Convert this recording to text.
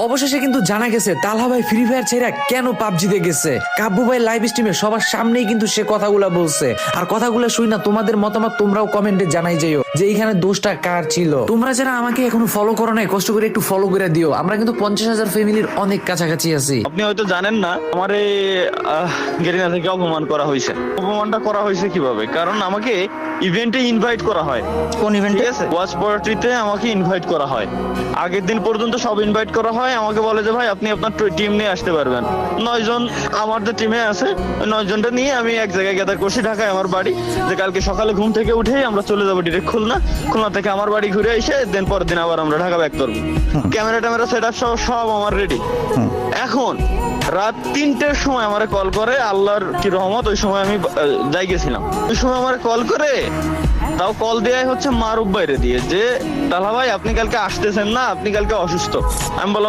অবশেষে কিন্তু জানা গেছে তালহা ভাই ফ্রি ফায়ার ছেড়ে কেন পাবজিতে গেছে। কাব্বু ভাই লাইভ স্ট্রিমে সবার সামনেই কিন্তু সে কথাগুলা বলছে। আর কথাগুলো শুই না তোমাদের মতামত তোমরাও কমেন্টে জানাই যাইও যে এইখানে দোষটা কার ছিল। তোমরা যারা আমাকে এখনো ফলো করো নাই কষ্ট করে একটু ফলো করে দিও। আমরা কিন্তু 50,000 ফ্যামিলির অনেক কাছাকাছি আছি। আপনি হয়তো জানেন না আমার এই গেরিনা থেকে অপমান করা হয়েছে। অপমানটা করা হয়েছে কিভাবে? কারণ আমাকে ইভেন্টে ইনভাইট করা হয়। কোন ইভেন্টে? ঠিক আছে, ওয়াচ পার্টিতে আমাকে ইনভাইট করা হয়। আগের দিন পর্যন্ত সব ইনভাইট করা হয়। আমাকে বলে যে ভাই আপনি আপনার টিম নিয়ে আসতে পারবেন। 9 জন আমার যে টিমে আছে ওই 9 জনটা নিয়ে আমি এক জায়গায় গ্যাদার করছি, ঢাকায় আমার বাড়ি। যে কালকে সকালে ঘুম থেকে উঠেই আমরা চলে যাবো ডিরেক্ট খুলনা। খুলনা থেকে আমার বাড়ি ঘুরে এসে দেন পরের দিন আবার আমরা ঢাকা ব্যাক করবো। ক্যামেরা ট্যামেরা সেট আপ সব আমার রেডি। এখন রাত 3টের সময় আমারে কল করে, আল্লাহর কি রহমত, ওই সময় আমি যাই গেছিলাম। ওই সময় আমারে কল করে, তাও কল দেয়াই হচ্ছে মারুফ বাইরে দিয়ে, যে তালহা ভাই আপনি কালকে আসতেছেন না, আপনি কালকে অসুস্থ। আমি বললাম